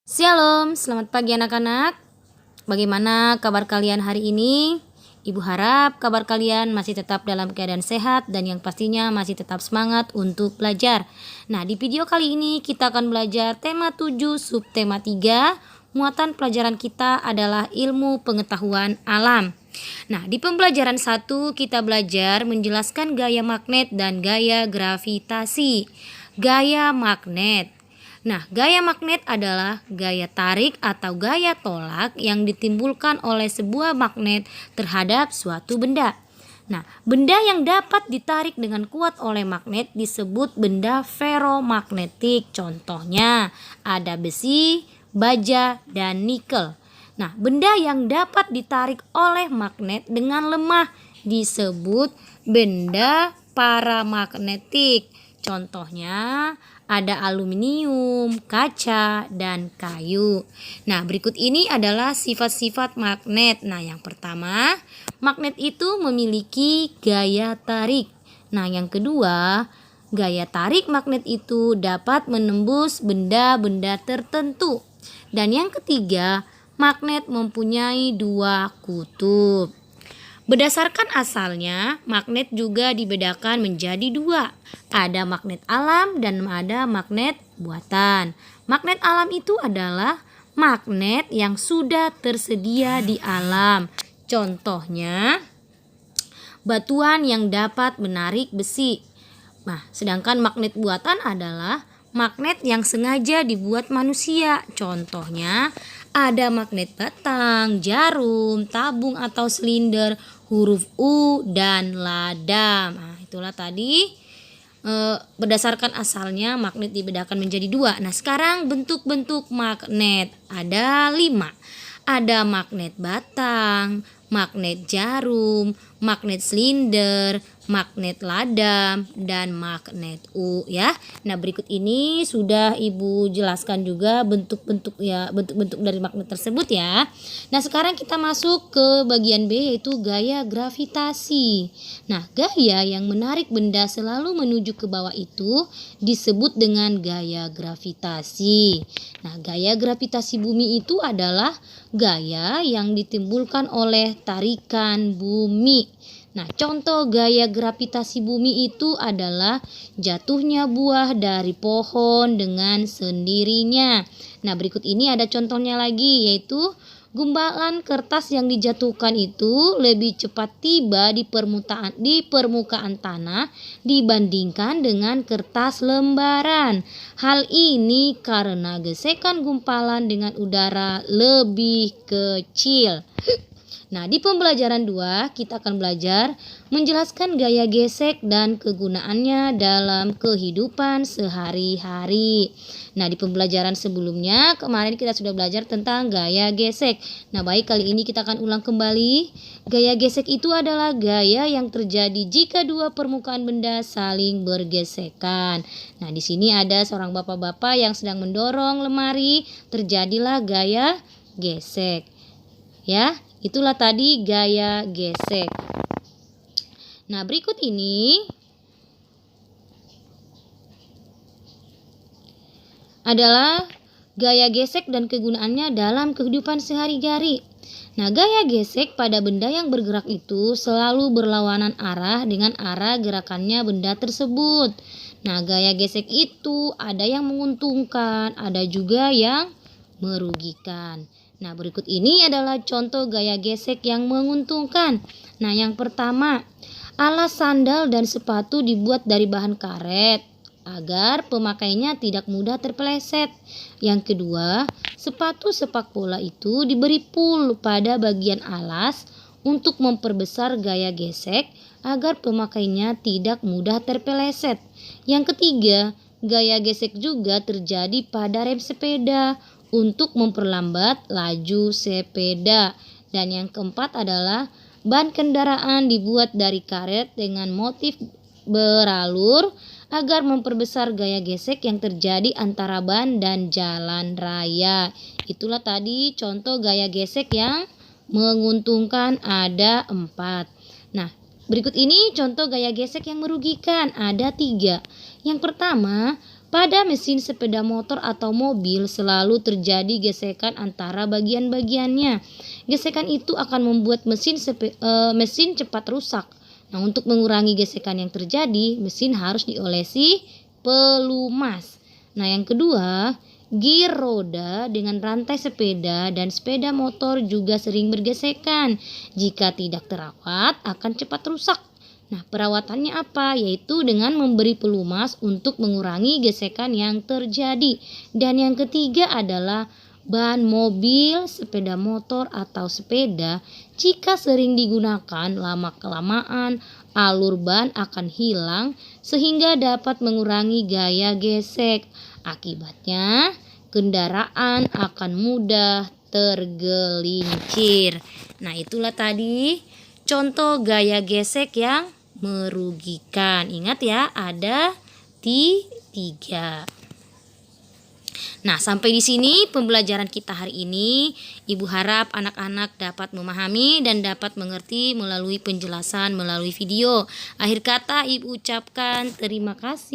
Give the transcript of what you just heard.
Shalom, selamat pagi anak-anak. Bagaimana kabar kalian hari ini? Ibu harap kabar kalian masih tetap dalam keadaan sehat dan yang pastinya masih tetap semangat untuk belajar. Nah, di video kali ini kita akan belajar tema 7 subtema 3. Muatan pelajaran kita adalah ilmu pengetahuan alam. Nah, di pembelajaran 1 kita belajar menjelaskan gaya magnet dan gaya gravitasi. Gaya magnet. Nah, gaya magnet adalah gaya tarik atau gaya tolak yang ditimbulkan oleh sebuah magnet terhadap suatu benda. Nah, benda yang dapat ditarik dengan kuat oleh magnet disebut benda ferromagnetik. Contohnya, ada besi, baja, dan nikel. Nah, benda yang dapat ditarik oleh magnet dengan lemah disebut benda paramagnetik. Contohnya, ada aluminium, kaca, dan kayu. Nah, berikut ini adalah sifat-sifat magnet. Nah, yang pertama, magnet itu memiliki gaya tarik. Nah, yang kedua, gaya tarik magnet itu dapat menembus benda-benda tertentu. Dan yang ketiga, magnet mempunyai dua kutub. Berdasarkan asalnya, magnet juga dibedakan menjadi dua. Ada magnet alam dan ada magnet buatan. Magnet alam itu adalah magnet yang sudah tersedia di alam. Contohnya, batuan yang dapat menarik besi. Nah, sedangkan magnet buatan adalah magnet yang sengaja dibuat manusia. Contohnya, ada magnet batang, jarum, tabung atau silinder, huruf U, dan lada. Nah, itulah tadi berdasarkan asalnya magnet dibedakan menjadi dua. Nah, sekarang bentuk-bentuk magnet ada 5. Ada magnet batang, magnet jarum, magnet silinder, magnet lada, dan magnet U ya. Nah, berikut ini sudah Ibu jelaskan juga bentuk-bentuk dari magnet tersebut ya. Nah, sekarang kita masuk ke bagian B yaitu gaya gravitasi. Nah, gaya yang menarik benda selalu menuju ke bawah itu disebut dengan gaya gravitasi. Nah, gaya gravitasi bumi itu adalah gaya yang ditimbulkan oleh tarikan bumi. Nah, contoh gaya gravitasi bumi itu adalah jatuhnya buah dari pohon dengan sendirinya. Nah, berikut ini ada contohnya lagi yaitu gumpalan kertas yang dijatuhkan itu lebih cepat tiba di permukaan tanah dibandingkan dengan kertas lembaran. Hal ini karena gesekan gumpalan dengan udara lebih kecil. Nah, di pembelajaran 2 kita akan belajar menjelaskan gaya gesek dan kegunaannya dalam kehidupan sehari-hari. Nah, di pembelajaran sebelumnya kemarin kita sudah belajar tentang gaya gesek. Nah, baik, kali ini kita akan ulang kembali. Gaya gesek itu adalah gaya yang terjadi jika dua permukaan benda saling bergesekan. Nah, di sini ada seorang bapak-bapak yang sedang mendorong lemari, terjadilah gaya gesek. Ya, itulah tadi gaya gesek. Nah, berikut ini adalah gaya gesek dan kegunaannya dalam kehidupan sehari-hari. Nah, gaya gesek pada benda yang bergerak itu selalu berlawanan arah dengan arah gerakannya benda tersebut. Nah, gaya gesek itu ada yang menguntungkan, ada juga yang merugikan. Nah, berikut ini adalah contoh gaya gesek yang menguntungkan. Nah, yang pertama, alas sandal dan sepatu dibuat dari bahan karet agar pemakainya tidak mudah terpeleset. Yang kedua, sepatu sepak bola itu diberi pul pada bagian alas untuk memperbesar gaya gesek agar pemakainya tidak mudah terpeleset. Yang ketiga, gaya gesek juga terjadi pada rem sepeda untuk memperlambat laju sepeda. Dan yang keempat adalah ban kendaraan dibuat dari karet dengan motif beralur agar memperbesar gaya gesek yang terjadi antara ban dan jalan raya. Itulah tadi contoh gaya gesek yang menguntungkan, ada 4. Nah, berikut ini contoh gaya gesek yang merugikan, ada 3. Yang pertama, Pada mesin sepeda motor atau mobil selalu terjadi gesekan antara bagian-bagiannya. Gesekan itu akan membuat mesin cepat rusak. Nah, untuk mengurangi gesekan yang terjadi, mesin harus diolesi pelumas. Nah, yang kedua, gir roda dengan rantai sepeda dan sepeda motor juga sering bergesekan. Jika tidak terawat, akan cepat rusak. Nah, perawatannya apa? Yaitu dengan memberi pelumas untuk mengurangi gesekan yang terjadi. Dan yang ketiga adalah ban mobil, sepeda motor, atau sepeda. Jika sering digunakan, lama-kelamaan alur ban akan hilang sehingga dapat mengurangi gaya gesek. Akibatnya, kendaraan akan mudah tergelincir. Nah, itulah tadi contoh gaya gesek yang merugikan. Ingat ya, ada 3. Nah, sampai di sini pembelajaran kita hari ini. Ibu harap anak-anak dapat memahami dan dapat mengerti melalui penjelasan melalui video. Akhir kata, Ibu ucapkan terima kasih.